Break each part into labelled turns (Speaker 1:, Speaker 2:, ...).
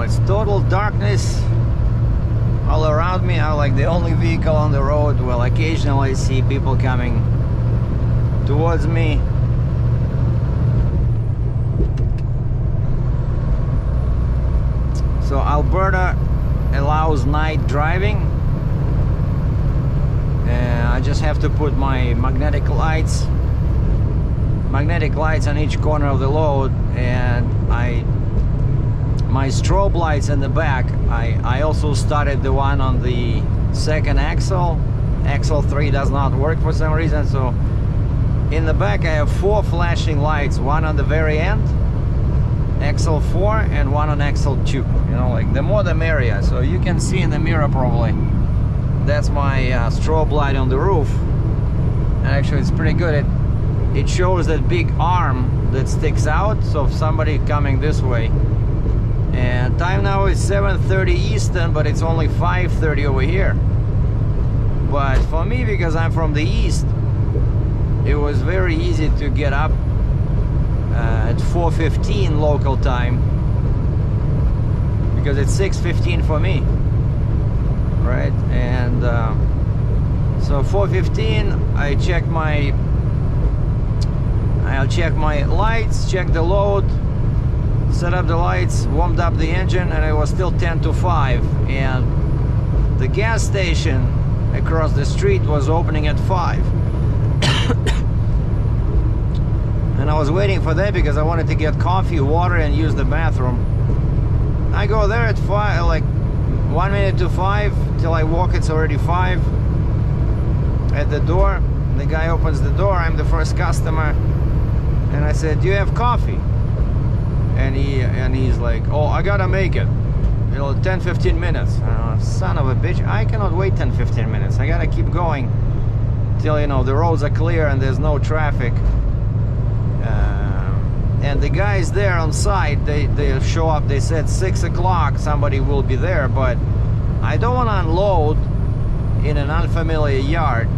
Speaker 1: it's total darkness all around me. I'm like the only vehicle on the road. Well, occasionally I see people coming towards me. So Alberta allows night driving. I just have to put my magnetic lights on each corner of the load, and my strobe lights in the back, I also started the one on the second axle. Axle 3 does not work for some reason, so in the back I have 4 flashing lights, one on the very end, axle 4, and one on axle 2. You know, like the more the merrier. So you can see in the mirror probably. That's my strobe light on the roof, and actually it's pretty good. It shows that big arm that sticks out, so if somebody coming this way. And time now is 7:30 Eastern, but it's only 5:30 over here. But for me, because I'm from the east, it was very easy to get up at 4:15 local time, because it's 6:15 for me, right? And so 4:15 I'll check my lights, check the load, set up the lights, warmed up the engine, and it was still 10 to 5. And the gas station across the street was opening at 5. And I was waiting for that because I wanted to get coffee, water, and use the bathroom. I go there at 5, like 1 minute to 5, till I walk, it's already 5. At the door, the guy opens the door, I'm the first customer. And I said, do you have coffee? And he's like, oh, I gotta make it. You know, 10-15 minutes. Son of a bitch, I cannot wait 10-15 minutes. I gotta keep going till, you know, the roads are clear and there's no traffic. And the guys there on site, they show up. They said 6 o'clock somebody will be there, but I don't want to unload in an unfamiliar yard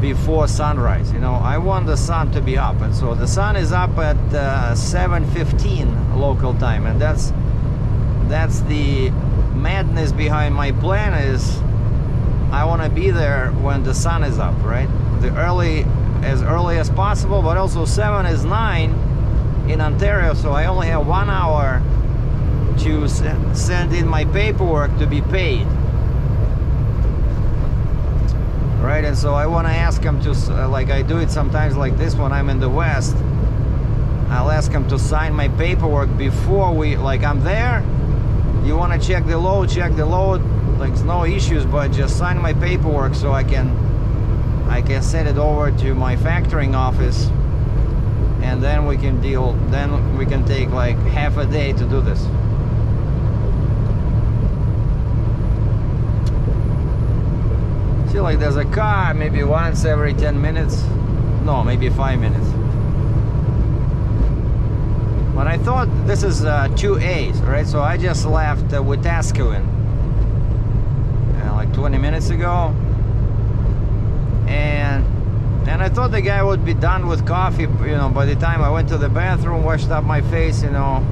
Speaker 1: before sunrise. You know, I want the sun to be up, and so the sun is up at 7:15 local time, and that's the madness behind my plan. Is I want to be there when the sun is up, right? As early as possible, but also 7 is 9 in Ontario, so I only have 1 hour to send in my paperwork to be paid. Right, and so I want to ask him to, like I do it sometimes like this when I'm in the West, I'll ask him to sign my paperwork before like I'm there. You want to check the load, like it's no issues, but just sign my paperwork so I can send it over to my factoring office, and then we can take like half a day to do this. Like there's a car maybe once every 10 minutes, no, maybe 5 minutes. But I thought this is 2A's, right? So I just left Wetaskiwin like 20 minutes ago, and I thought the guy would be done with coffee, you know, by the time I went to the bathroom, washed up my face, you know.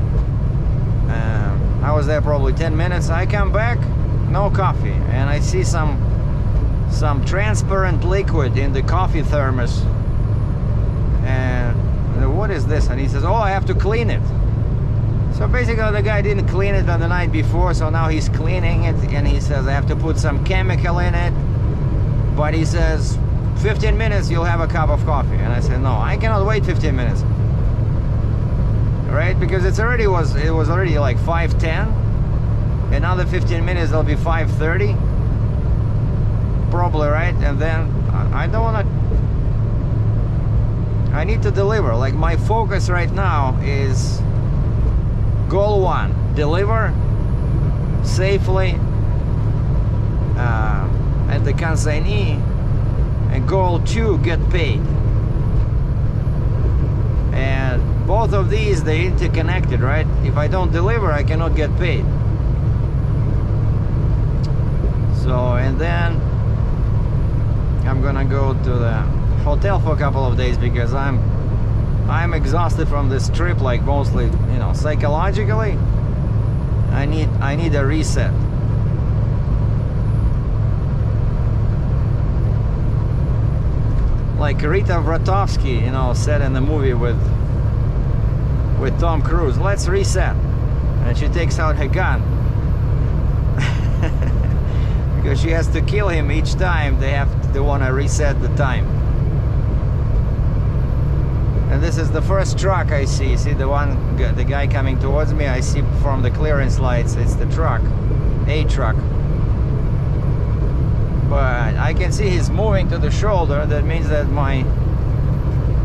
Speaker 1: I was there probably 10 minutes. I come back, no coffee, and I see some transparent liquid in the coffee thermos, and what is this? And he says, oh, I have to clean it. So basically the guy didn't clean it on the night before, so now he's cleaning it, and he says I have to put some chemical in it, but he says 15 minutes you'll have a cup of coffee. And I said, no, I cannot wait 15 minutes, right? Because it was already like 5:10. Another 15 minutes it'll be 5:30 probably, right? And then I don't want to, I need to deliver. Like my focus right now is goal 1, deliver safely at the consignee, and goal 2, get paid. And both of these, they're interconnected, right? If I don't deliver, I cannot get paid. So, and then I'm gonna go to the hotel for a couple of days because I'm exhausted from this trip, like mostly, you know, psychologically. I need a reset. Like Rita Vratovsky, you know, said in the movie with Tom Cruise, let's reset. And she takes out her gun. Because she has to kill him each time they want to reset the time. And this is the first truck I see. See the guy coming towards me? I see from the clearance lights, it's the truck, a truck. But I can see he's moving to the shoulder. That means that my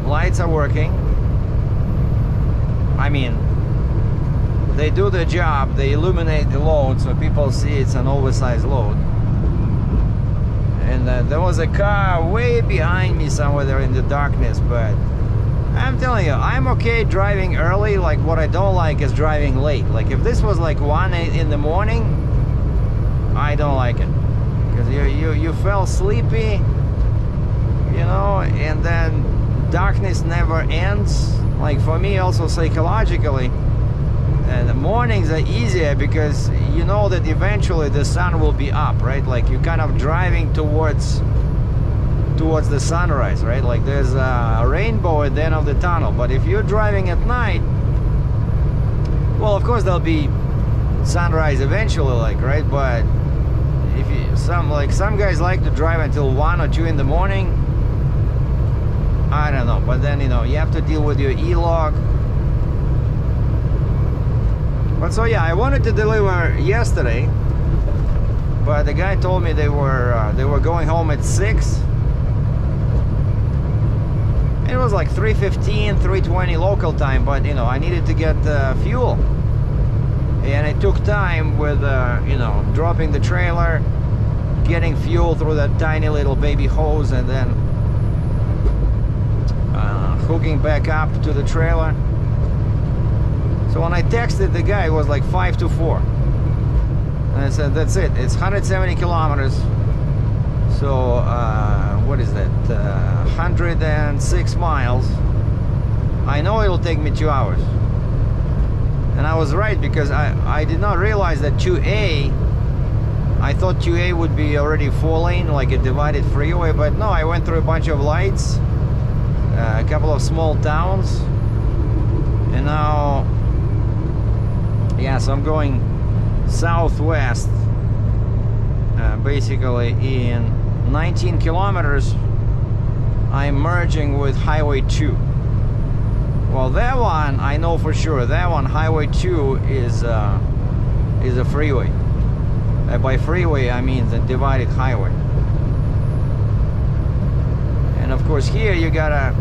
Speaker 1: lights are working. I mean, they do the job. They illuminate the load so people see it's an oversized load. And there was a car way behind me somewhere there in the darkness. But I'm telling you, I'm okay driving early. Like, what I don't like is driving late. Like, if this was like 1 in the morning, I don't like it. Because you feel sleepy, you know, and then darkness never ends. Like for me also psychologically, the mornings are easier because you know that eventually the sun will be up, right? Like you're kind of driving towards the sunrise, right? Like there's a rainbow at the end of the tunnel. But if you're driving at night, well, of course there'll be sunrise eventually, like, right? But if you, some guys like to drive until 1 or 2 in the morning. I don't know, but then, you know, you have to deal with your e-log. But so yeah, I wanted to deliver yesterday, but the guy told me they were going home at 6. It was like 3:15, 3:20 local time, but you know, I needed to get fuel. And it took time with, you know, dropping the trailer, getting fuel through that tiny little baby hose, and then hooking back up to the trailer. So when I texted the guy, it was like 5 to 4. And I said, that's it. It's 170 kilometers. So, what is that? 106 miles. I know it'll take me 2 hours. And I was right, because I did not realize that 2A, I thought 2A would be already 4-lane, like a divided freeway, but no, I went through a bunch of lights, a couple of small towns, and now, yeah, so I'm going southwest, basically in 19 kilometers, I'm merging with Highway 2. Well, that one, I know for sure, that one, Highway 2, is a freeway. By freeway, I mean the divided highway. And of course here you gotta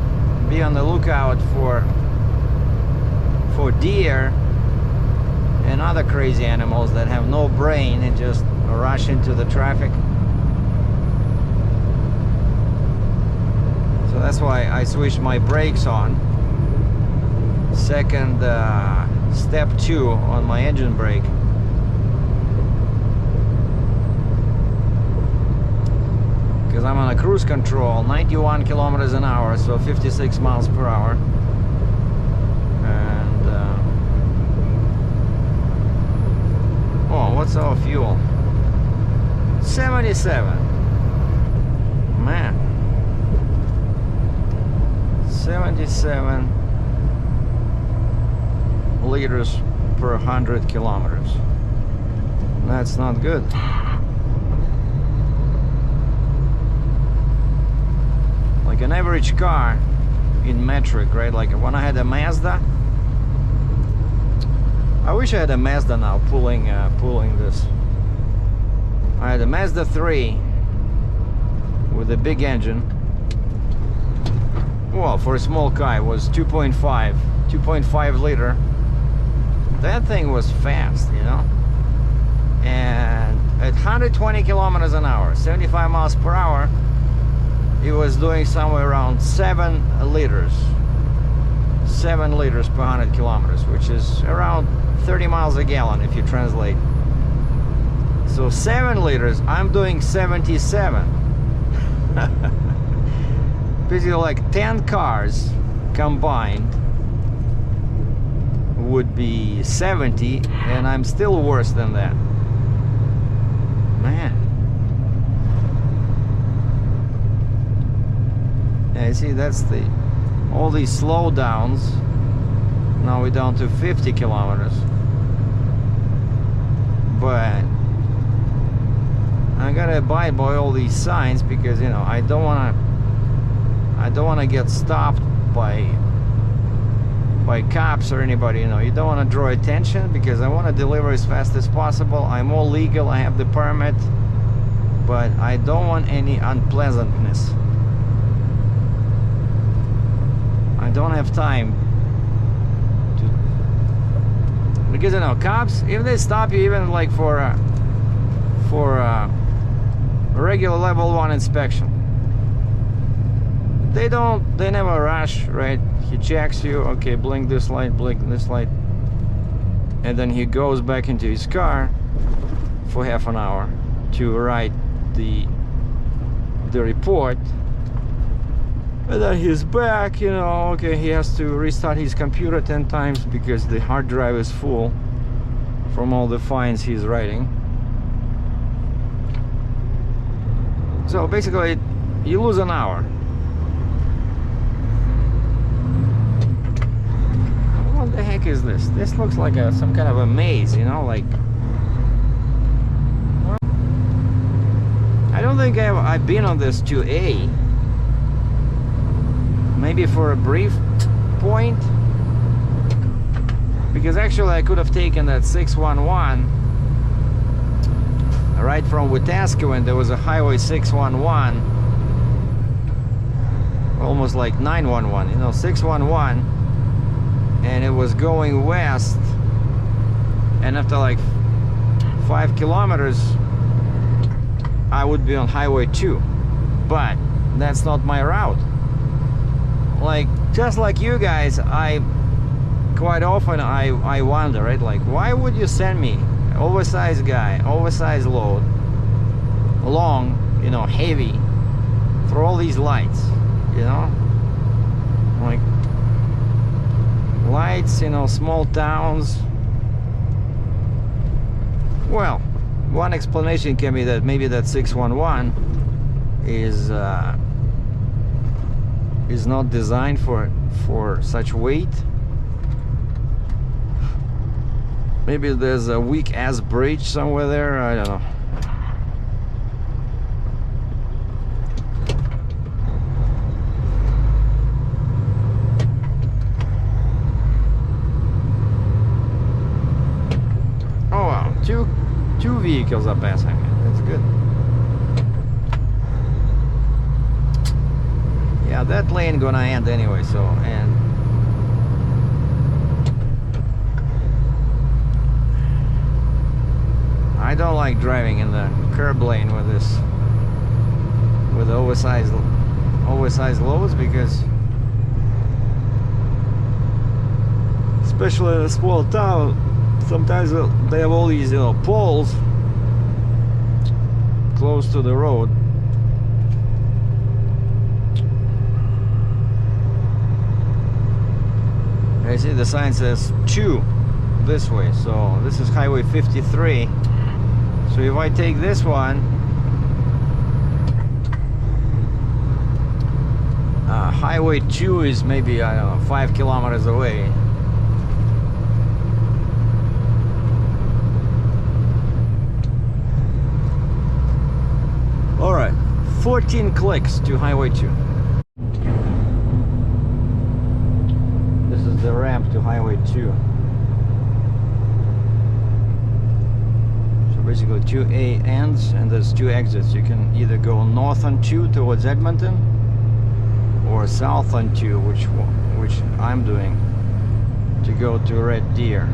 Speaker 1: be on the lookout for deer and other crazy animals that have no brain and just rush into the traffic. So that's why I switched my brakes on. Second step 2 on my engine brake. Because I'm on a cruise control, 91 kilometers an hour, so 56 miles per hour. And oh, what's our fuel? 77. Man, 77 liters per 100 kilometers. That's not good. Like an average car in metric, right? Like when I had a Mazda, I wish I had a Mazda now pulling this. I had a Mazda 3 with a big engine. Well, for a small car, it was 2.5 liter. That thing was fast, you know. And at 120 kilometers an hour, 75 miles per hour, it was doing somewhere around 7 liters. 7 liters per 100 kilometers, which is around 30 miles a gallon if you translate. So 7 liters, I'm doing 77. Basically like 10 cars combined would be 70, and I'm still worse than that. Man. Yeah, you see, that's all these slowdowns. Now we're down to 50 kilometers. But I gotta abide by all these signs because, you know, I don't wanna get stopped by cops or anybody. You know, you don't want to draw attention because I want to deliver as fast as possible. I'm all legal, I have the permit, but I don't want any unpleasantness. I don't have time to, because, you know, cops, if they stop you even like for a regular level 1 inspection, they never rush, right? He checks you, okay, blink this light, and then he goes back into his car for half an hour to write the report, and then he's back, you know, okay, he has to restart his computer 10 times because the hard drive is full from all the fines he's writing. So basically, you lose an hour. What the heck is this? This looks like some kind of a maze, you know, like... Well, I don't think I've been on this 2A. Maybe for a brief point. Because actually I could have taken that 611 right from Wetaskiwin. There was a highway 611. Almost like 911, you know, 611. And it was going west, and after like 5 kilometers I would be on highway 2, but that's not my route. Like, just like you guys, I quite often I wonder, right, like, why would you send me oversized guy, oversized load, long, you know, heavy, for all these lights, you know, like lights, you know, small towns. Well, one explanation can be that maybe that 611 is not designed for such weight. Maybe there's a weak ass bridge somewhere there, I don't know. Two vehicles are passing. That's good. Yeah, that lane gonna end anyway, so, and I don't like driving in the curb lane with oversized loads, because especially in a small town, sometimes they have all these, you know, poles close to the road. I see the sign says 2 this way, so this is highway 53. So if I take this one, highway 2 is maybe, I don't know, 5 kilometers away. Alright, 14 clicks to highway 2. This is the ramp to highway 2. So basically 2A ends and there's 2 exits. You can either go north on 2 towards Edmonton, or south on 2, which I'm doing, to go to Red Deer.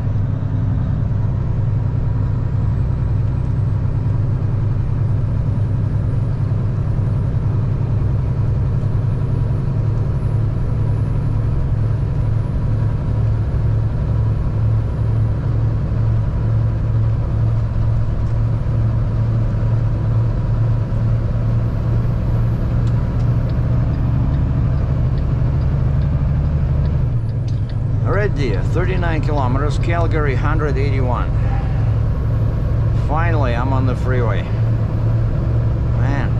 Speaker 1: Red Deer, 39 kilometers, Calgary, 181. Finally, I'm on the freeway. Man.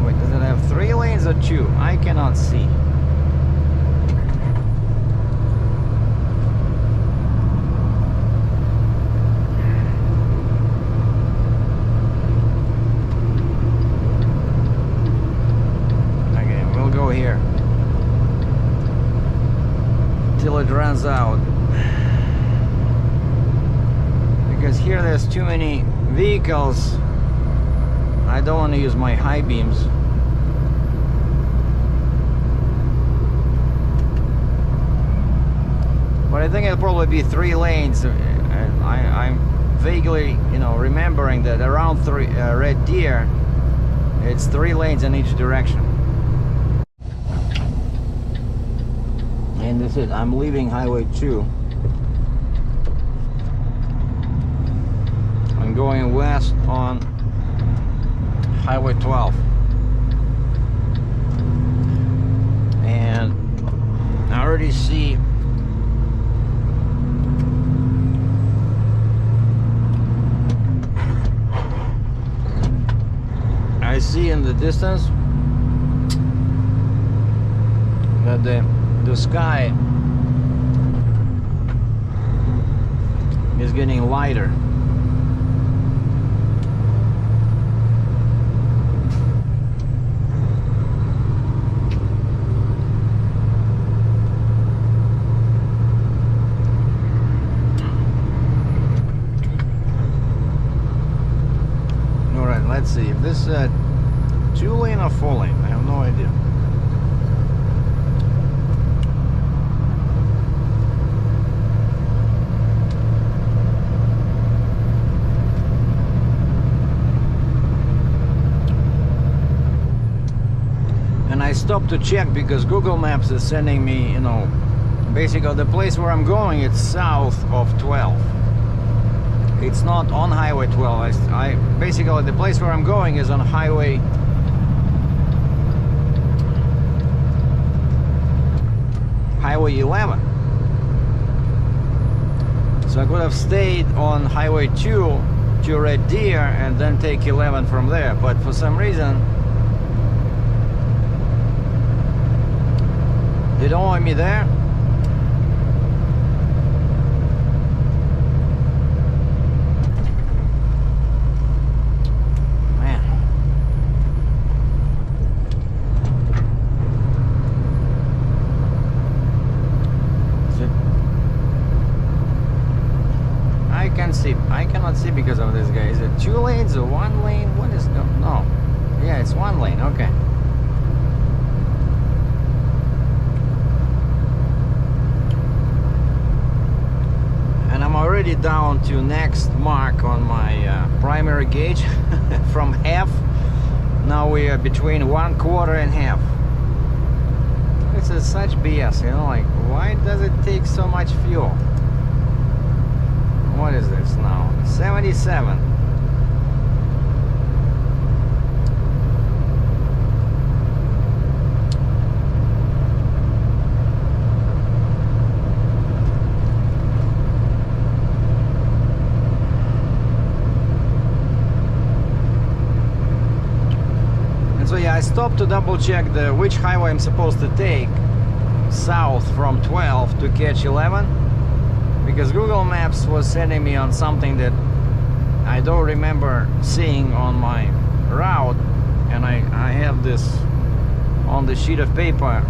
Speaker 1: Wait, does it have 3 lanes or 2? I cannot see. Here till it runs out, because here there's too many vehicles. I don't want to use my high beams. But I think it'll probably be 3 lanes. I'm vaguely, you know, remembering that around Red Deer it's 3 lanes in each direction. And this is, I'm leaving Highway 2. I'm going west on Highway 12. And I already see in the distance that the sky is getting lighter. All right, let's see if this is a 2-lane or 4-lane. I have no idea. And I stopped to check because Google Maps is sending me, you know, basically the place where I'm going, it's south of 12. It's not on Highway 12. I basically, the place where I'm going is on Highway 11. So I could have stayed on Highway 2 to Red Deer and then take 11 from there, but for some reason they don't want me there. Man. I cannot see because of this guy. Is it 2 lanes or 1 lane? What is no? Yeah, it's 1 lane. Okay. And I'm already down to next mark on my primary gauge from half. Now we are between 1/4 and half. This is such BS, you know, like, why does it take so much fuel? What is this now? 77. And so yeah, I stopped to double check which highway I'm supposed to take south from 12 to catch 11. Because Google Maps was sending me on something that I don't remember seeing on my route, and I have this on the sheet of paper.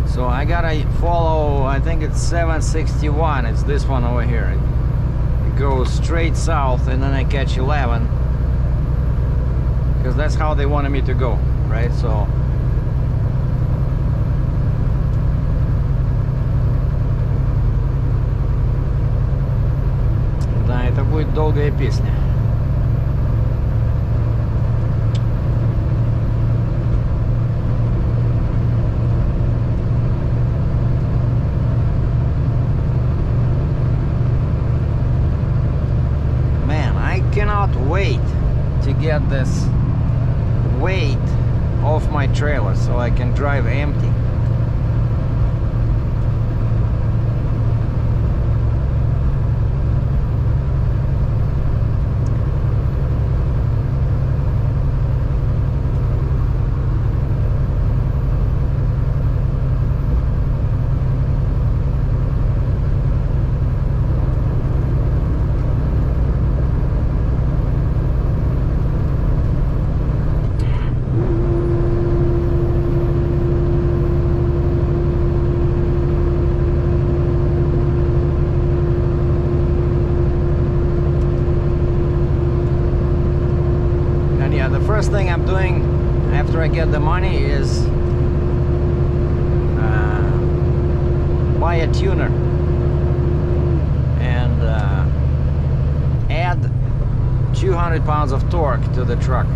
Speaker 1: So I gotta follow, I think it's 761, it's this one over here. It goes straight south and then I catch 11. Because that's how they wanted me to go, right? So это будет долгая песня. Man, I cannot wait to get this my trailer so I can drive empty. First thing I'm doing after I get the money is buy a tuner and add 200 pounds of torque to the truck.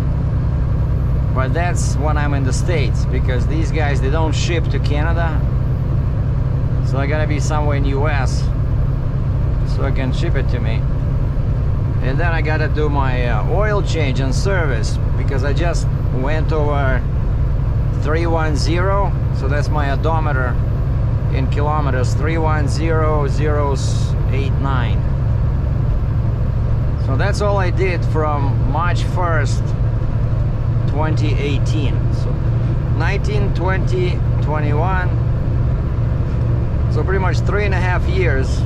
Speaker 1: But that's when I'm in the States, because these guys, they don't ship to Canada, so I gotta be somewhere in US so I can ship it to me. And then I gotta do my oil change and service, because I just went over 310, so that's my odometer in kilometers, 310,089. So that's all I did from March 1st, 2018. So 19, 20, 21. So pretty much 3.5 years.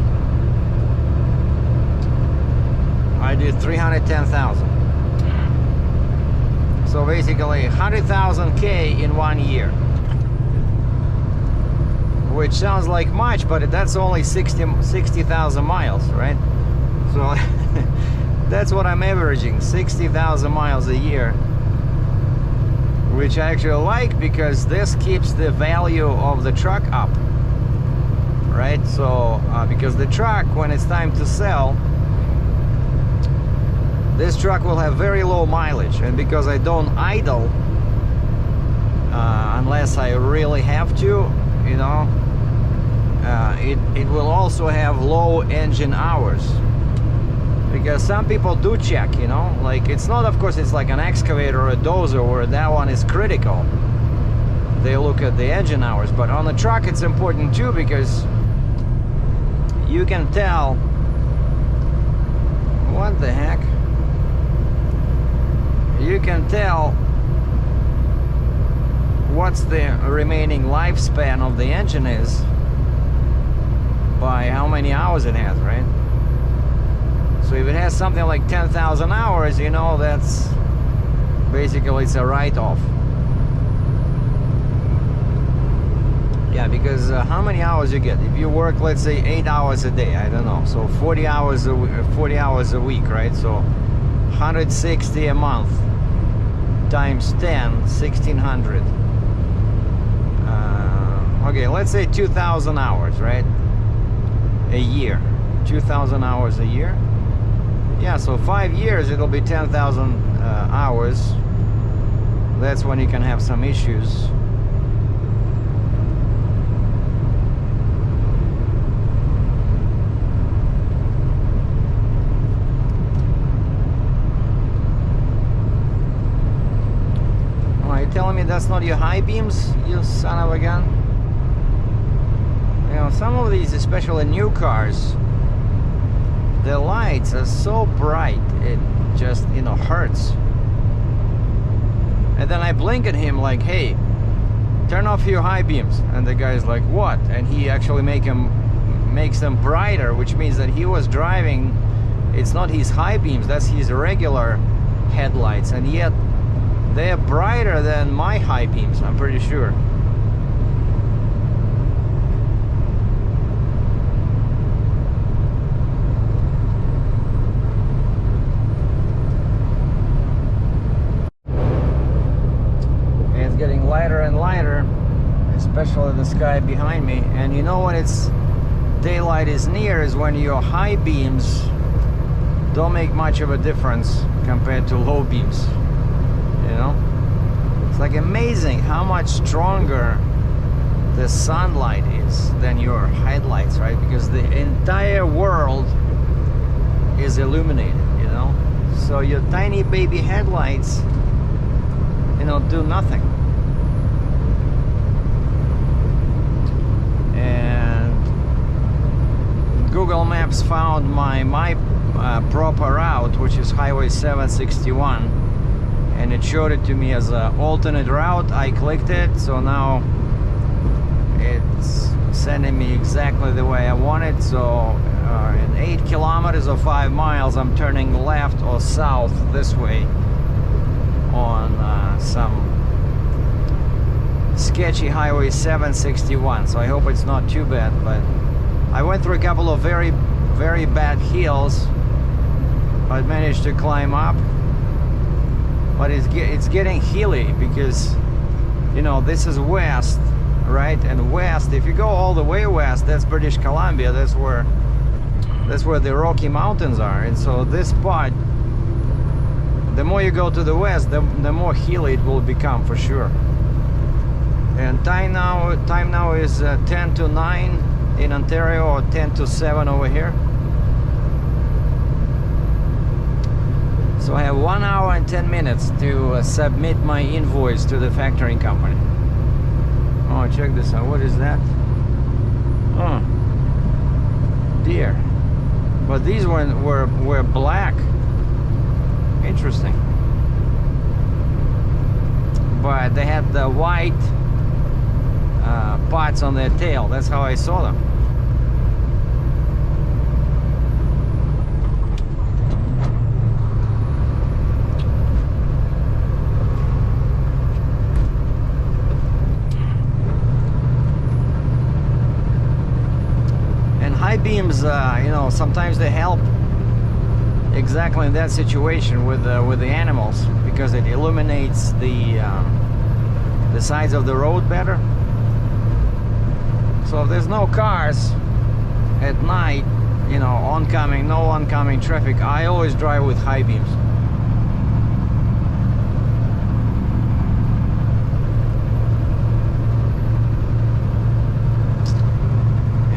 Speaker 1: I did 310,000. So basically 100,000 K in 1 year. Which sounds like much, but that's only 60,000 miles, right? So that's what I'm averaging, 60,000 miles a year. Which I actually like, because this keeps the value of the truck up. Right? So, because the truck, when it's time to sell, this truck will have very low mileage, and because I don't idle unless I really have to, you know, it will also have low engine hours, because some people do check, you know, like it's not, of course, it's like an excavator or a dozer where that one is critical. They look at the engine hours, but on the truck it's important too, because you can tell. What the heck? You can tell what's the remaining lifespan of the engine is by how many hours it has, right? So if it has something like 10,000 hours, you know, that's basically, it's a write-off. Yeah, because how many hours you get? If you work, let's say 8 hours a day, I don't know, so 40 hours a week, right? So 160 a month times 10, 1,600. Okay, let's say 2,000 hours, right? A year, 2,000 hours a year. Yeah, so 5 years, it'll be 10,000 hours. That's when you can have some issues. Telling me that's not your high beams, you son of a gun? You know, some of these, especially new cars, the lights are so bright, it just, you know, hurts. And then I blink at him like, hey, turn off your high beams. And the guy's like, what? And he actually makes them brighter, which means that he was driving, it's not his high beams, that's his regular headlights, and yet they're brighter than my high beams, I'm pretty sure. And it's getting lighter and lighter, especially the sky behind me. And you know when it's daylight is near is when your high beams don't make much of a difference compared to low beams. You know, it's like amazing how much stronger the sunlight is than your headlights, right? Because the entire world is illuminated, you know, so your tiny baby headlights, you know, do nothing. maps found my proper route, which is Highway 761, and it showed it to me as an alternate route. I clicked it, so now it's sending me exactly the way I want it. So in 8 kilometers or 5 miles, I'm turning left or south this way on some sketchy Highway 761. So I hope it's not too bad, but I went through a couple of very bad hills. I managed to climb up, but it's getting hilly because, you know, this is west, right? And west, if you go all the way west, that's British Columbia. That's where the Rocky Mountains are. And so this spot, the more you go to the west, the more hilly it will become for sure. And time now is 10 to 9 in Ontario, or 10 to 7 over here. So I have 1 hour and 10 minutes to submit my invoice to the factoring company. Oh, check this out. What is that? Oh, deer. But these were black. Interesting. But they had the white spots on their tail. That's how I saw them. And high beams, you know, sometimes they help exactly in that situation with the animals, because it illuminates the sides of the road better. So if there's no cars at night, you know, no oncoming traffic, I always drive with high beams.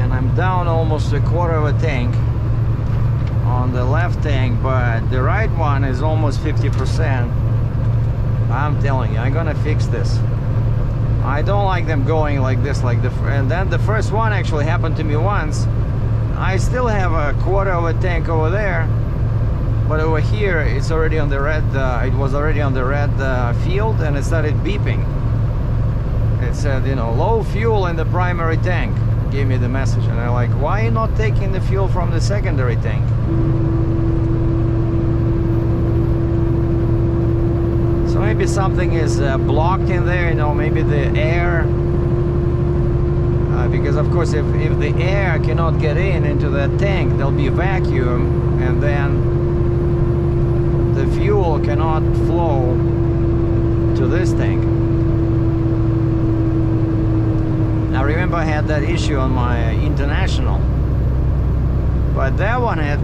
Speaker 1: And I'm down almost a quarter of a tank on the left tank, but the right one is almost 50%. I'm telling you, I'm gonna fix this. I don't like them going like this, and then the first one actually happened to me once. I still have a quarter of a tank over there, but over here it's already on the red. It was already on the red field, and it started beeping. It said, you know, low fuel in the primary tank. Gave me the message, and I'm like, why are you not taking the fuel from the secondary tank? So maybe something is blocked in there, you know, maybe the air, because of course if the air cannot get into that tank, there'll be vacuum, and then the fuel cannot flow to this tank. Now remember, I had that issue on my International, but that one had,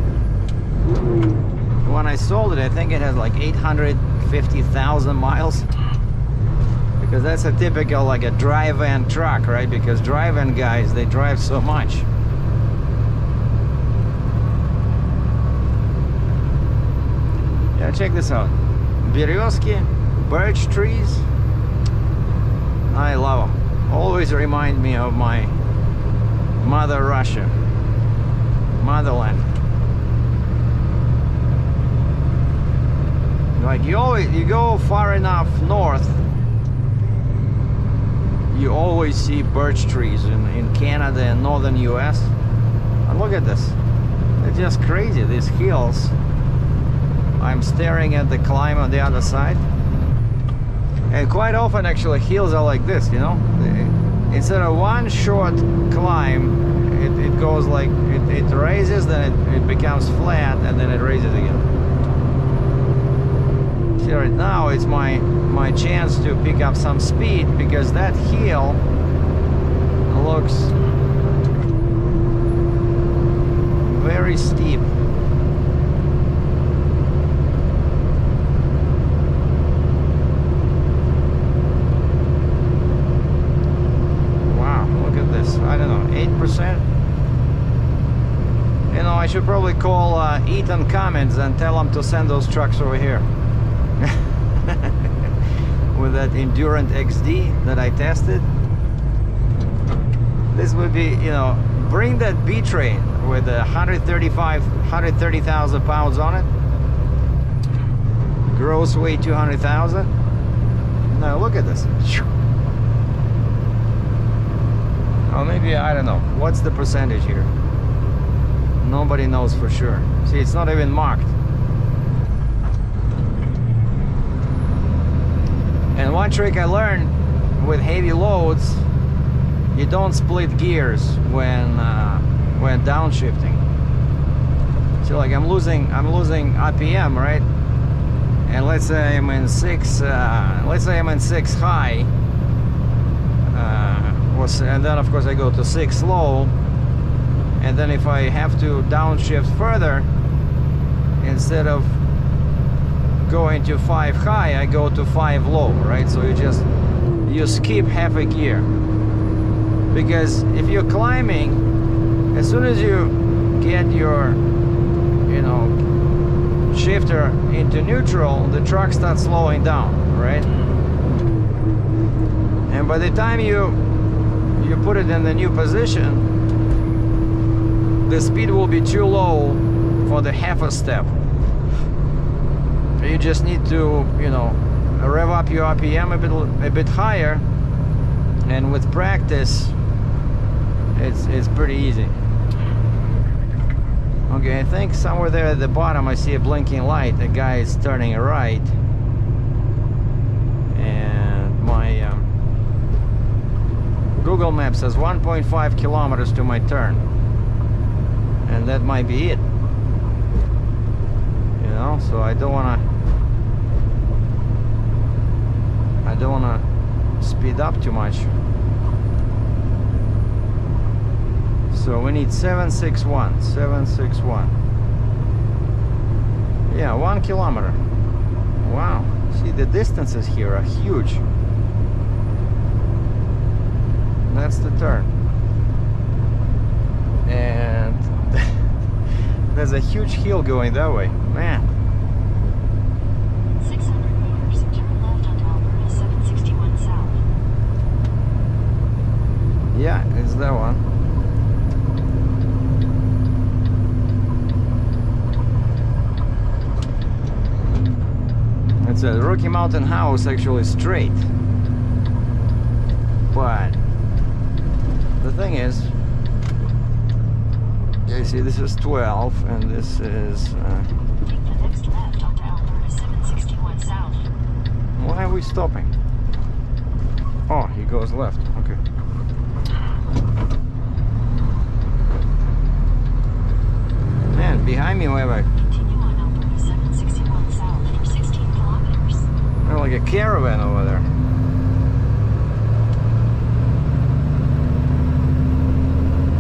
Speaker 1: when I sold it, I think it has like 850,000 miles, because that's a typical, like a dry van truck, right? Because dry van guys, they drive so much. Yeah, check this out. Berezki, birch trees. I love them. Always remind me of my mother Russia, motherland. Like you go far enough north, you always see birch trees in Canada and northern US. And look at this. It's just crazy, these hills. I'm staring at the climb on the other side. And quite often actually hills are like this, you know. Instead of one short climb, it goes like, it raises, then it becomes flat, and then it raises again. See, right now it's my chance to pick up some speed, because that hill looks very steep. I don't know, 8%. You know, I should probably call Eaton Cummins and tell them to send those trucks over here. With that Endurant XD that I tested. This would be, you know, bring that B train with 130,000 pounds on it. Gross weight 200,000. Now look at this. Oh, maybe, I don't know. What's the percentage here? Nobody knows for sure. See, it's not even marked. And one trick I learned with heavy loads, you don't split gears when downshifting. So like I'm losing RPM, right? And let's say I'm in 6 high, and then of course I go to 6 low, and then if I have to downshift further, instead of going to 5 high, I go to 5 low, right? So you skip half a gear, because if you're climbing, as soon as you get your shifter into neutral, the truck starts slowing down, right? And by the time you put it in the new position, the speed will be too low for the half a step. You just need to, rev up your RPM a bit higher, and with practice, it's pretty easy. Okay, I think somewhere there at the bottom I see a blinking light. The guy is turning right, and my Google Maps says 1.5 kilometers to my turn, and that might be it. So I don't wanna speed up too much. So we need 761. Yeah, 1 kilometer. Wow. See, the distances here are huge. That's the turn. And there's a huge hill going that way. Man.
Speaker 2: 600 meters, turn left onto Alberta 761 south.
Speaker 1: Yeah, it's that one. It's a Rocky Mountain house, actually straight. But the thing is, you see, this is 12, and this is.
Speaker 2: Take the next left onto Alberta 761 south.
Speaker 1: Why are we stopping? Oh, he goes left. Okay. Man, behind me we have a.
Speaker 2: Continue on Alberta 761 south for 16 kilometers.
Speaker 1: Like a caravan over there.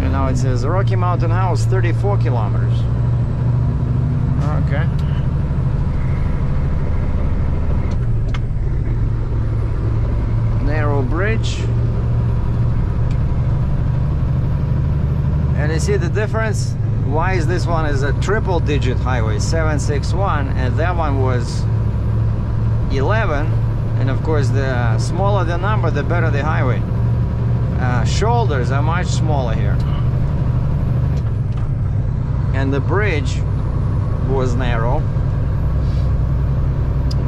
Speaker 1: And now it says Rocky Mountain House, 34 kilometers. Okay. Narrow bridge. And you see the difference? Why is this one is a triple digit highway, 761, and that one was 11, and of course the smaller the number, the better the highway. Shoulders are much smaller here, and the bridge was narrow,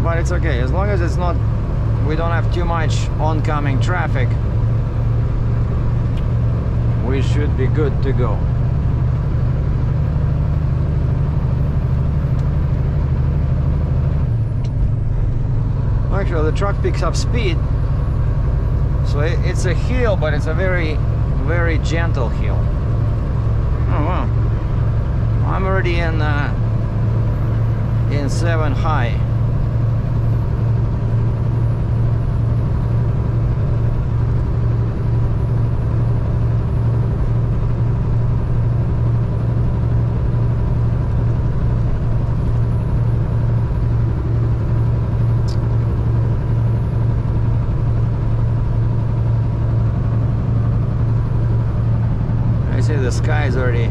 Speaker 1: but it's okay as long as it's not, we don't have too much oncoming traffic. We should be good to go. Actually, the truck picks up speed, so it's a hill, but it's a very, very gentle hill. Oh wow! I'm already in 7 high. The sky is already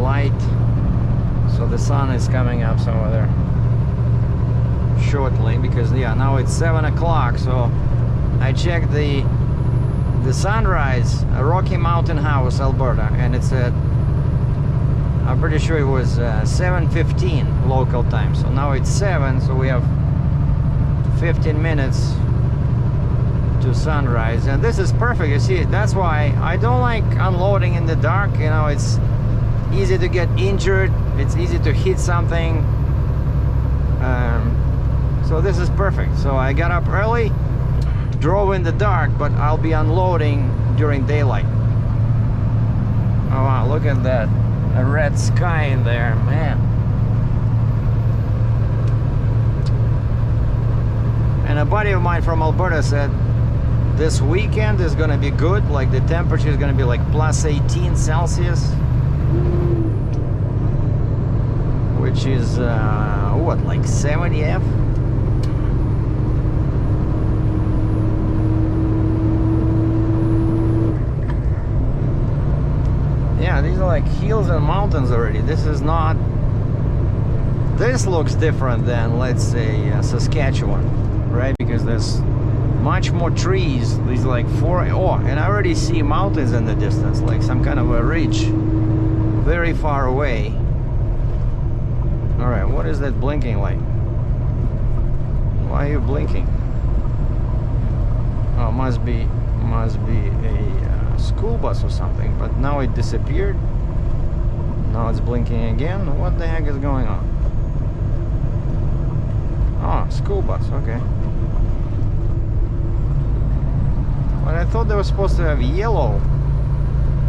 Speaker 1: light, so the sun is coming up somewhere there shortly, because yeah, now it's 7 o'clock. So I checked the the sunrise, Rocky Mountain House, Alberta, and it's at, I'm pretty sure it was 7:15 local time. So now it's 7, so we have 15 minutes to sunrise, and this is perfect. You see, that's why I don't like unloading in the dark. You know, it's easy to get injured, it's easy to hit something. So this is perfect. So I got up early, drove in the dark, but I'll be unloading during daylight. Oh wow, look at that, a red sky in there, man. And a buddy of mine from Alberta said this weekend is gonna be good, like the temperature is gonna be like plus 18 Celsius, which is what, like 70 F? Yeah, these are like hills and mountains already. This is not, this looks different than, let's say, Saskatchewan, right? Because there's much more trees. These like and I already see mountains in the distance, like some kind of a ridge very far away. All right, what is that blinking light? Why are you blinking? Oh, must be a school bus or something, but now it disappeared. Now it's blinking again. What the heck is going on? Oh, school bus, okay. But I thought they were supposed to have yellow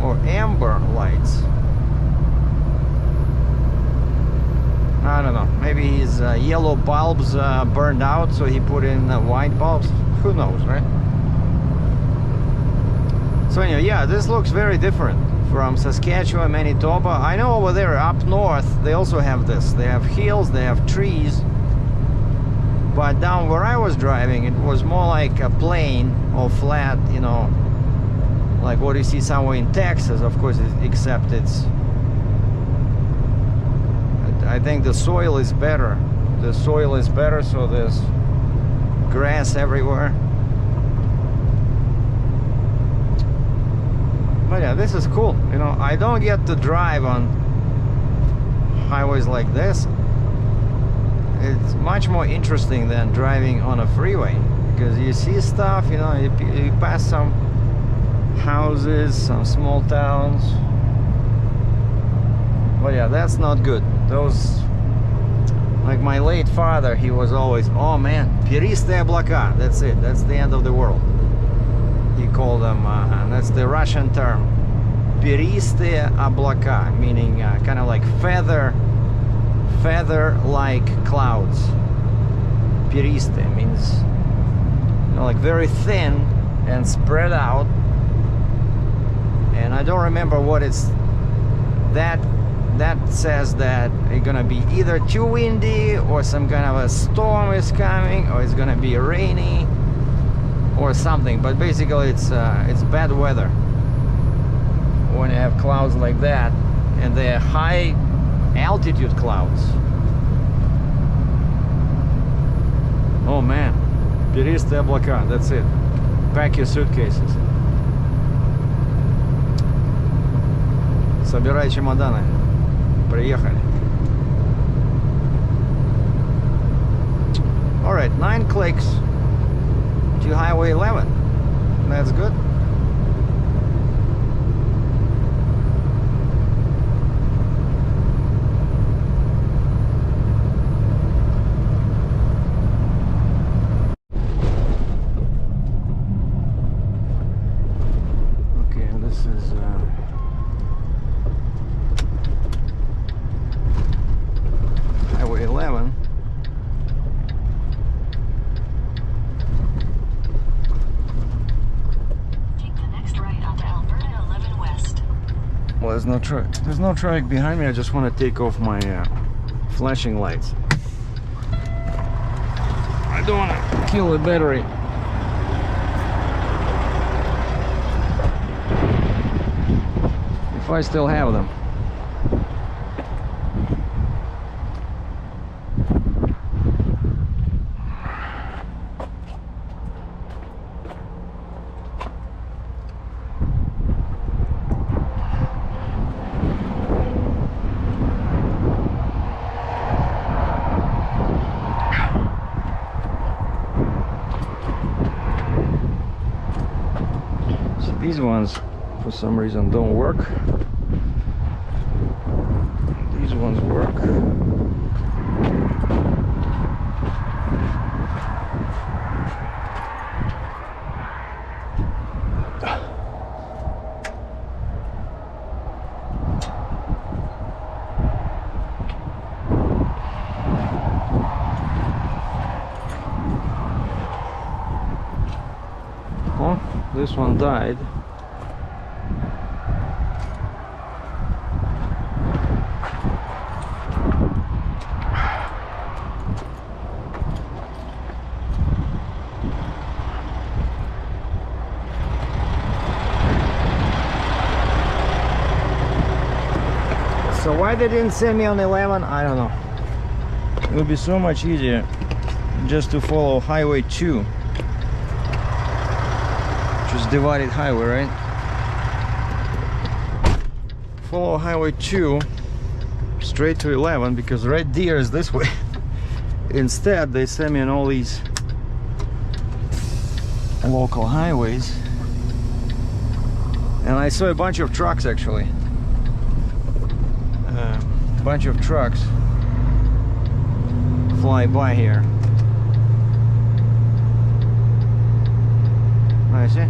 Speaker 1: or amber lights. I don't know, maybe his yellow bulbs burned out, so he put in white bulbs. Who knows, right? So anyway, yeah, this looks very different from Saskatchewan, Manitoba. I know over there up north they also have this. They have hills, they have trees. But down where I was driving, it was more like a plain or flat, you know, like what you see somewhere in Texas, of course, except it's, I think the soil is better. The soil is better, so there's grass everywhere. But yeah, this is cool. You know, I don't get to drive on highways like this. It's much more interesting than driving on a freeway, because you see stuff, you know, you pass some houses, some small towns. But yeah, that's not good. Those, like my late father, he was always, oh man, перистые облака, that's it, that's the end of the world. He called them, that's the Russian term, перистые облака, meaning kind of like feather-like clouds. Перистые means, you know, like very thin and spread out. And I don't remember what it's, that says that it's gonna be either too windy or some kind of a storm is coming, or it's gonna be rainy or something. But basically it's bad weather when you have clouds like that, and they're high altitude clouds. Oh man, перистые облака, that's it. Pack your suitcases. Собирай чемоданы. Приехали. Alright, 9 clicks to Highway 11. That's good. Okay, this is Highway 11.
Speaker 2: Take the next right onto Alberta 11 West.
Speaker 1: Well, there's no traffic behind me. I just want to take off my flashing lights. I don't want to kill the battery. If I still have them. These ones for some reason don't work. These ones work. Oh, this one died. So why they didn't send me on 11, I don't know. It would be so much easier just to follow Highway 2, which is divided highway, right? Follow Highway 2 straight to 11 because Red Deer is this way. Instead, they send me on all these local highways. And I saw a bunch of trucks actually. Bunch of trucks fly by here. I see.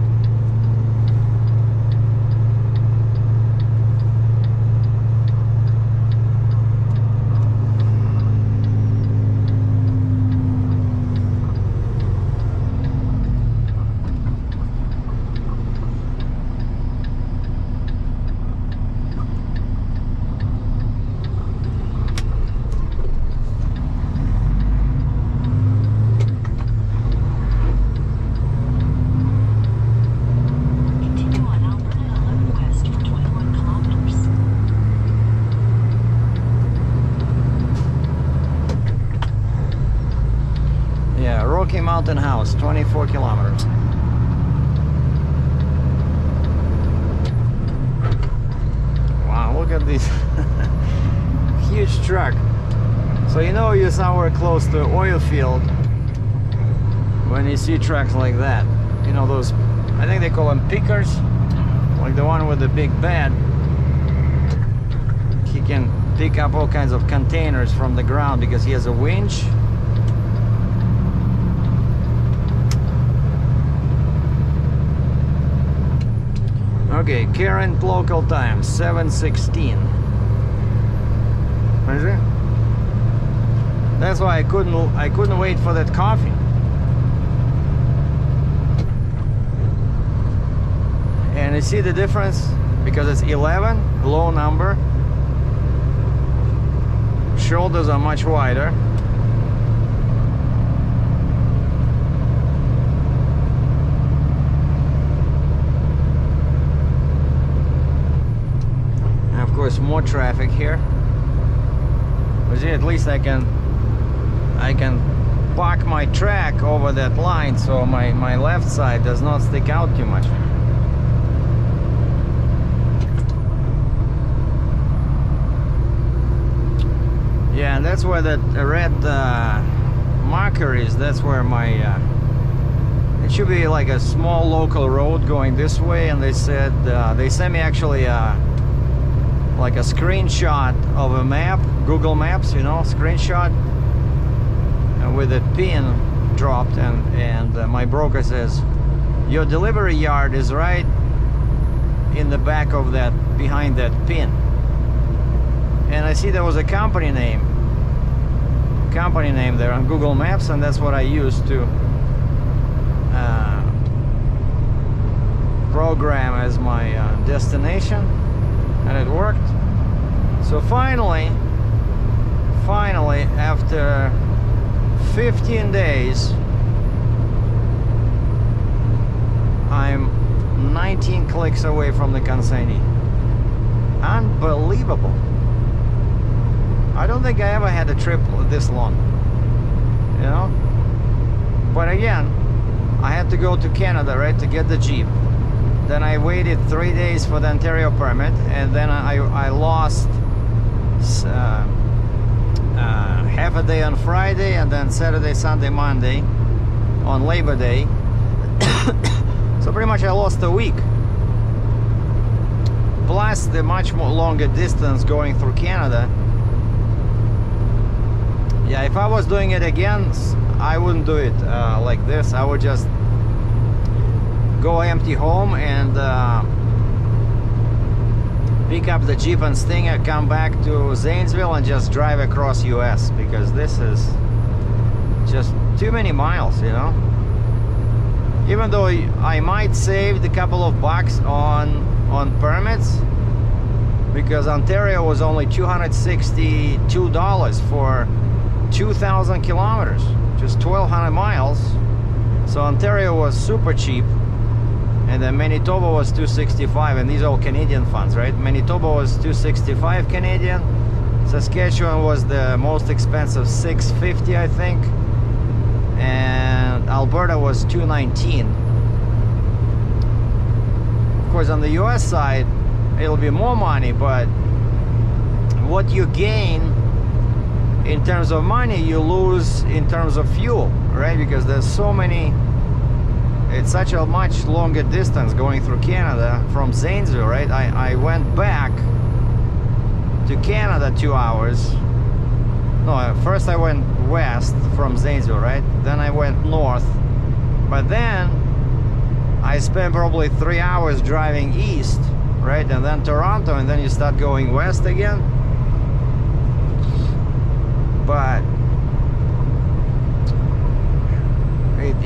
Speaker 1: Mountain House, 24 kilometers. Wow, look at this huge truck. So you know you're somewhere close to an oil field when you see trucks like that. You know those, I think they call them pickers, like the one with the big bed. He can pick up all kinds of containers from the ground because he has a winch. Okay, current local time 7:16. What is it? That's why I couldn't wait for that coffee. And you see the difference because it's 11, low number. Shoulders are much wider. Of course, more traffic here. But see, at least I can park my track over that line, so my left side does not stick out too much. Yeah, and that's where that red marker is. That's where my it should be like a small local road going this way, and they said they sent me actually like a screenshot of a map, Google Maps, you know, screenshot, and with a pin dropped, and my broker says your delivery yard is right in the back of that, behind that pin. And I see there was a company name there on Google Maps, and that's what I used to program as my destination. And it worked. So finally, after 15 days, I'm 19 clicks away from the consignee. Unbelievable. I don't think I ever had a trip this long, you know? But again, I had to go to Canada, right, to get the Jeep. Then I waited 3 days for the Ontario permit, and then I lost half a day on Friday, and then Saturday, Sunday, Monday on Labor Day. So pretty much I lost a week. plus the much more longer distance going through Canada. Yeah, if I was doing it again, I wouldn't do it like this. I would just go empty home and pick up the Jeep and Stinger, come back to Zanesville and just drive across US, because this is just too many miles, you know. Even though I might save a couple of bucks on permits, because Ontario was only $262 for 2,000 kilometers, just 1,200 miles. So Ontario was super cheap, and then Manitoba was 265, and these are all Canadian funds, right? Manitoba was 265 Canadian, Saskatchewan was the most expensive, 650 I think, and Alberta was 219. Of course, on the US side it'll be more money, but what you gain in terms of money you lose in terms of fuel, right? Because there's so many, it's such a much longer distance going through Canada from Zanesville, right? I went back to Canada 2 hours. No, first I went west from Zanesville, right? Then I went north, but then I spent probably 3 hours driving east, right? And then Toronto, and then you start going west again. But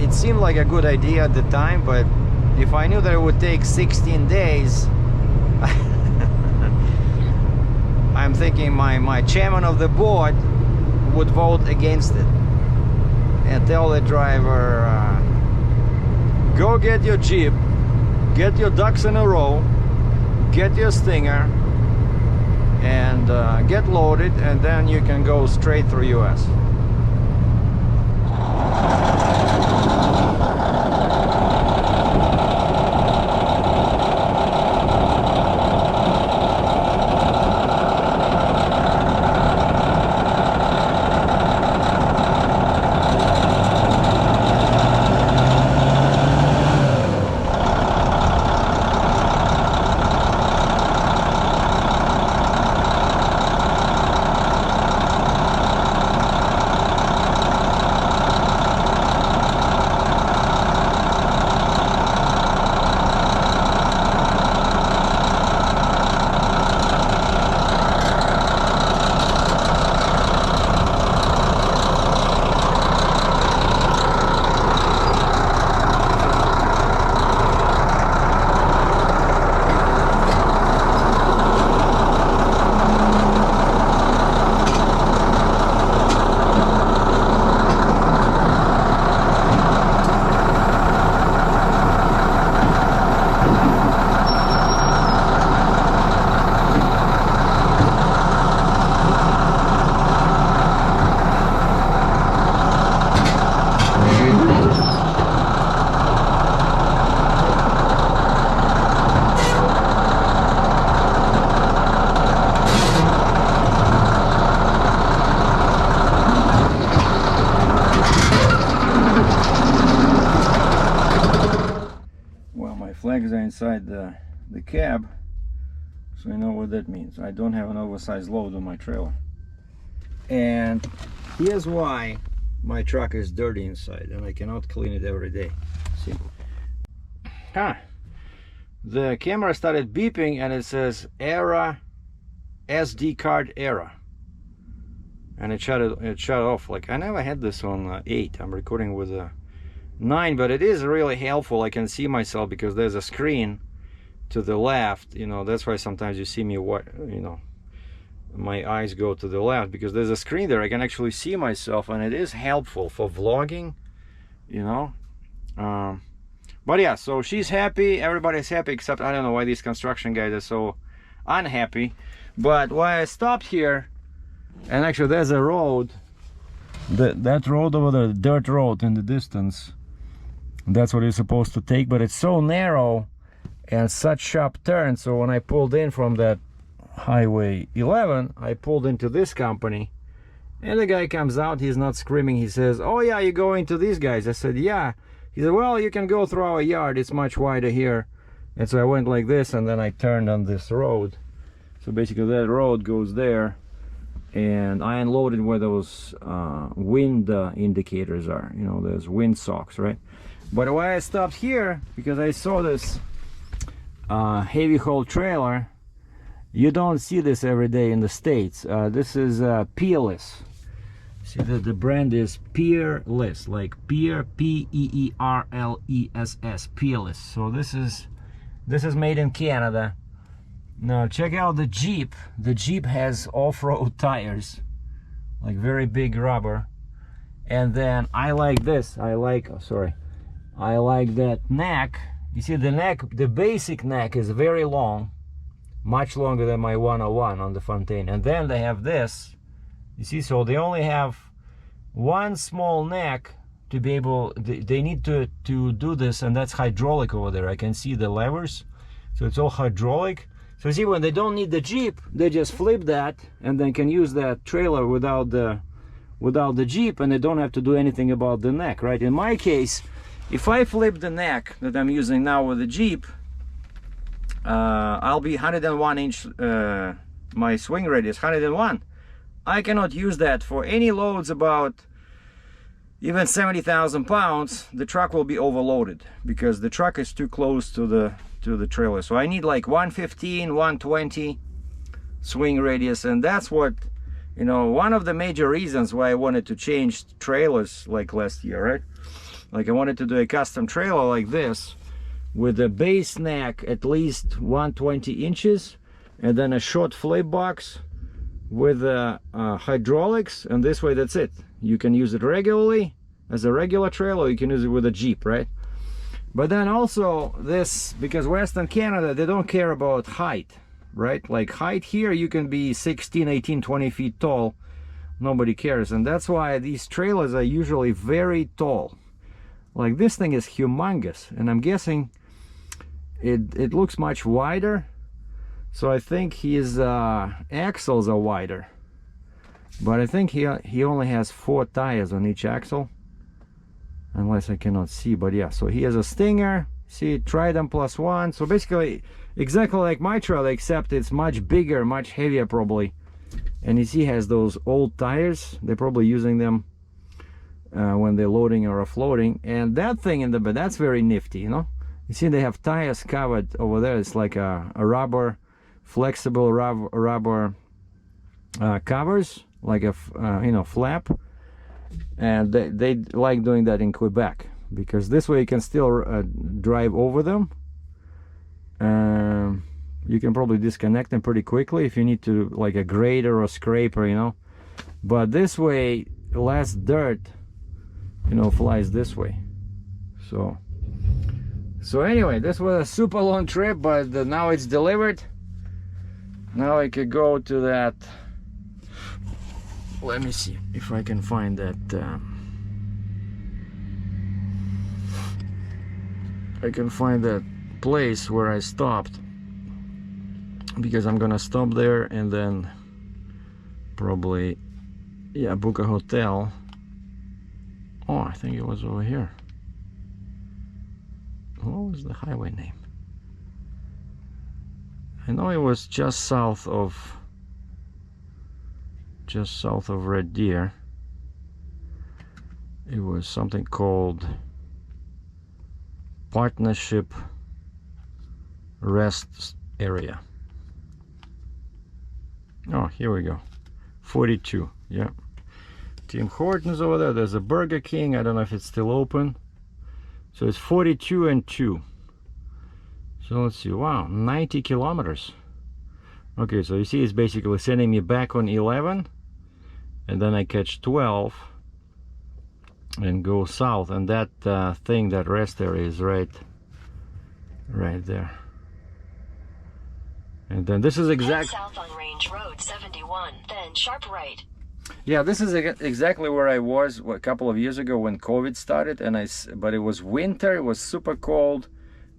Speaker 1: it seemed like a good idea at the time, but if I knew that it would take 16 days, I'm thinking my chairman of the board would vote against it and tell the driver, go get your Jeep, get your ducks in a row, get your Stinger, and get loaded, and then you can go straight through US. Flags are inside the cab, so I know what that means. I don't have an oversized load on my trailer. And here's why my truck is dirty inside and I cannot clean it every day. See? The camera started beeping and it says error, SD card error, and it shut off. Like, I never had this on 8. I'm recording with a 9, but it is really helpful. I can see myself because there's a screen to the left, you know. That's why sometimes you see me, what, you know, my eyes go to the left, because there's a screen there. I can actually see myself, and it is helpful for vlogging, you know. But yeah, so she's happy, everybody's happy, except I don't know why these construction guys are so unhappy. But why I stopped here, and actually there's a road, that road over there, the dirt road in the distance, that's what you're supposed to take, but it's so narrow and such sharp turns. So when I pulled in from that highway 11, I pulled into this company, and the guy comes out, he's not screaming, he says, oh yeah, you're going to these guys? I said, yeah. He said, well, you can go through our yard, it's much wider here And so I went like this, and then I turned on this road. So basically that road goes there, and I unloaded where those wind indicators are, you know, those wind socks, right? But why I stopped here, because I saw this heavy haul trailer. You don't see this every day in the States. This is Peerless. See, the brand is Peerless, like Peer, P-E-E-R-L-E-S-S, Peerless. So this is made in Canada. Now check out the Jeep. The Jeep has off-road tires, like very big rubber. And then I like this. I like that neck. You see the neck, the basic neck is very long, much longer than my 101 on the Fontaine. And then they have this, you see, so they only have one small neck to be able, they need to do this, and that's hydraulic over there. I can see the levers, so it's all hydraulic. So see, when they don't need the Jeep, they just flip that and then can use that trailer without the Jeep, and they don't have to do anything about the neck, right? In my case, if I flip the neck that I'm using now with the Jeep, I'll be 101 inch, my swing radius 101. I cannot use that for any loads about even 70,000 pounds. The truck will be overloaded because the truck is too close to the trailer. So I need like 115, 120 swing radius, and that's what, you know, one of the major reasons why I wanted to change trailers like last year, right? Like I wanted to do a custom trailer like this with a base neck at least 120 inches, and then a short flip box with hydraulics, and this way that's it. You can use it regularly as a regular trailer, you can use it with a Jeep, right? But then also this, because Western Canada, they don't care about height, right? Like height here, you can be 16, 18, 20 feet tall, nobody cares. And that's why these trailers are usually very tall. Like this thing is humongous, and I'm guessing it looks much wider. So I think his axles are wider, but I think he only has 4 tires on each axle, unless I cannot see. But yeah, so he has a Stinger, see, Trident +1. So basically exactly like my trailer, except it's much bigger, much heavier probably. And you see, he has those old tires. They're probably using them when they're loading or offloading. And that thing in the bed, that's very nifty, you know. You see, they have tires covered over there. It's like a rubber, flexible rubber covers, like a you know, flap. And they like doing that in Quebec, because this way you can still drive over them. You can probably disconnect them pretty quickly if you need to, like a grader or scraper, you know. But this way, less dirt, you know, flies this way. So anyway, this was a super long trip, but now it's delivered. Now I could go to that. Let me see if I can find that. I can find that place where I stopped, because I'm gonna stop there and then probably, yeah, book a hotel. Oh, I think it was over here. What was the highway name? I know it was just south of Red Deer. It was something called Partnership Rest Area. Oh, here we go. 42, yeah. Tim Hortons over there. There's a Burger King. I don't know if it's still open. So it's 42 and 2. So let's see. Wow, 90 kilometers. Okay, so you see, it's basically sending me back on 11, and then I catch 12 and go south, and that thing, that rest area is right there. And then this is exact
Speaker 2: south on Range Road 71, then sharp right.
Speaker 1: Yeah, this is exactly where I was a couple of years ago when COVID started, and but it was winter, it was super cold.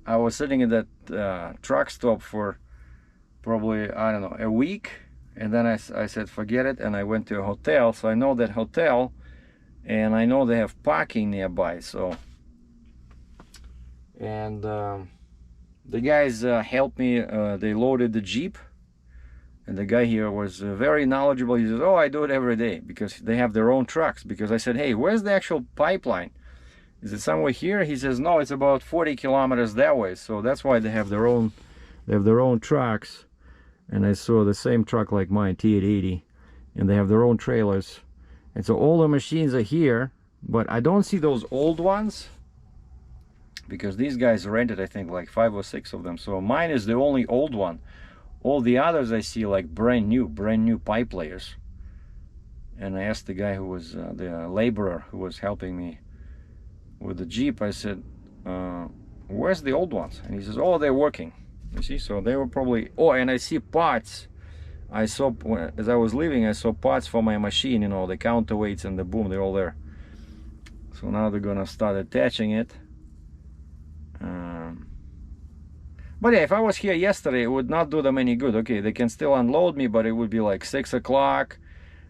Speaker 1: I was sitting in that truck stop for probably, I don't know, a week, and then I said forget it, and I went to a hotel. So I know that hotel, and I know they have parking nearby. So, and the guys helped me. They loaded the Jeep, and the guy here was very knowledgeable. He says, oh, I do it every day because they have their own trucks. Because I said, hey, where's the actual pipeline? Is it somewhere here? He says, no, it's about 40 kilometers that way. So that's why they have their own trucks. And I saw the same truck like mine, T880, and they have their own trailers. And so all the machines are here, but I don't see those old ones because these guys rented, I think, like 5 or 6 of them. So mine is the only old one. All the others I see like brand new pipe layers. And I asked the guy who was the laborer who was helping me with the Jeep, I said, where's the old ones? And he says, oh, they're working. You see, so they were probably, oh, and I see parts. I saw, as I was leaving, I saw parts for my machine, you know, the counterweights and the boom, they're all there. So now they're gonna start attaching it. But yeah, if I was here yesterday, it would not do them any good. Okay, they can still unload me, but it would be like 6 o'clock.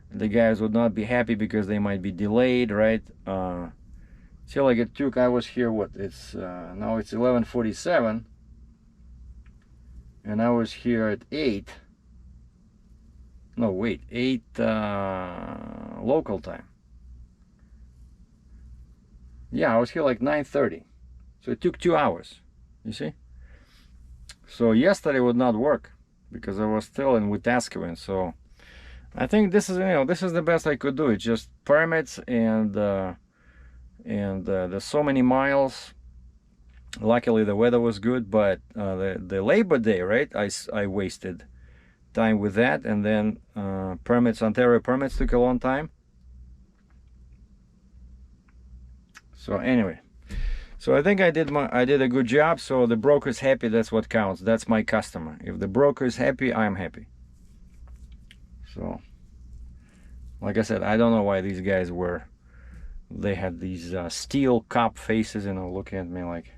Speaker 1: The guys would not be happy because they might be delayed, right? See, like it took, I was here, what, it's, now it's 11:47. And I was here at 8. No, wait, 8 local time. Yeah, I was here like 9:30. So it took 2 hours, you see? So yesterday would not work because I was still in Wetaskiwin. So I think this is, you know, this is the best I could do. It's just permits and there's so many miles. Luckily the weather was good, but the Labor Day, right, I wasted time with that. And then permits, Ontario permits took a long time. So anyway, so I think I did a good job. So the broker's happy, that's what counts. That's my customer. If the broker is happy, I'm happy. So like I said, I don't know why these guys they had these steel cop faces, you know, looking at me like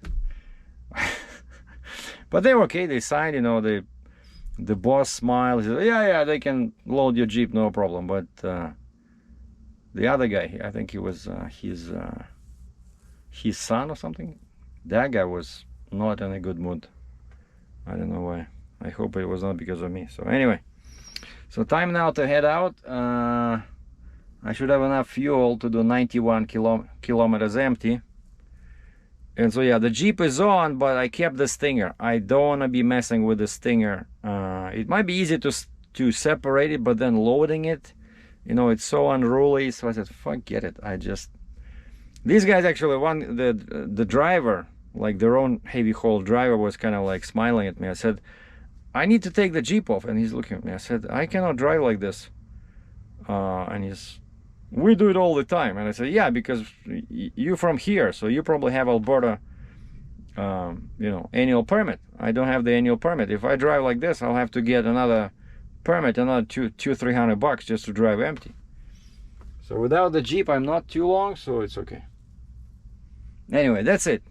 Speaker 1: but they were okay. They signed, you know, the boss smiled. He said, yeah, they can load your Jeep, no problem. But the other guy, I think he was his son or something. That guy was not in a good mood. I don't know why. I hope it was not because of me. So anyway, so time now to head out. I should have enough fuel to do 91 kilometers empty. And so yeah, the Jeep is on, but I kept the Stinger. I don't want to be messing with the Stinger. It might be easy to separate it, but then loading it, you know, it's so unruly. So I said, forget it. These guys actually, the driver, like their own heavy haul driver, was kind of like smiling at me. I said, I need to take the Jeep off. And he's looking at me. I said, I cannot drive like this. And he's, we do it all the time. And I said, yeah, because you're from here, so you probably have Alberta, you know, annual permit. I don't have the annual permit. If I drive like this, I'll have to get another permit, another $200-300 just to drive empty. So without the Jeep, I'm not too long, so it's okay. Anyway, that's it.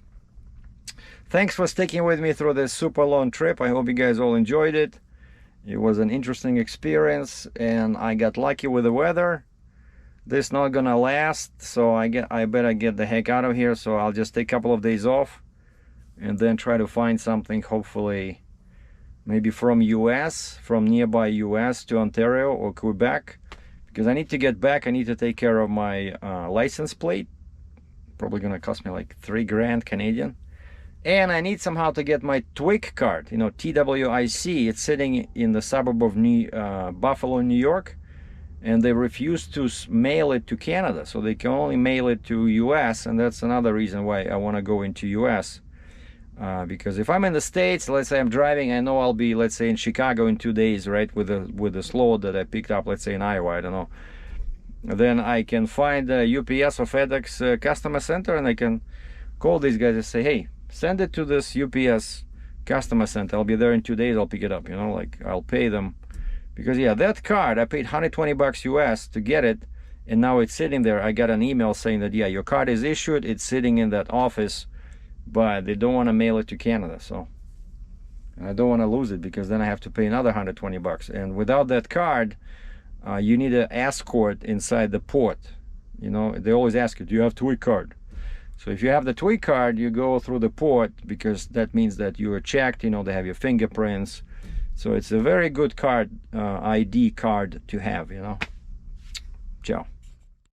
Speaker 1: Thanks for sticking with me through this super long trip. I hope you guys all enjoyed it. It was an interesting experience, and I got lucky with the weather. This not gonna last, so I better get the heck out of here. So I'll just take a couple of days off and then try to find something, hopefully maybe from US, from nearby US to Ontario or Quebec, because I need to get back. I need to take care of my license plate. Probably gonna cost me like $3 Canadian. And I need somehow to get my TWIC card, you know, TWIC. It's sitting in the suburb of Buffalo, New York, and they refuse to mail it to Canada, so they can only mail it to US. And that's another reason why I want to go into US, because if I'm in the States, let's say I'm driving, I know I'll be, let's say, in Chicago in 2 days, right, with the load that I picked up, let's say in Iowa, I don't know. Then I can find a UPS or FedEx customer center, and I can call these guys and say, hey, send it to this UPS customer center. I'll be there in 2 days. I'll pick it up, you know, like I'll pay them. Because yeah, that card, I paid $120 US to get it, and now it's sitting there. I got an email saying that, yeah, your card is issued. It's sitting in that office, but they don't want to mail it to Canada. So, and I don't want to lose it, because then I have to pay another $120. And without that card, you need an escort inside the port. You know, they always ask you, do you have TWIC card? So if you have the TWI card, you go through the port, because that means that you are checked, you know, they have your fingerprints. So it's a very good card, ID card to have, you know. Ciao.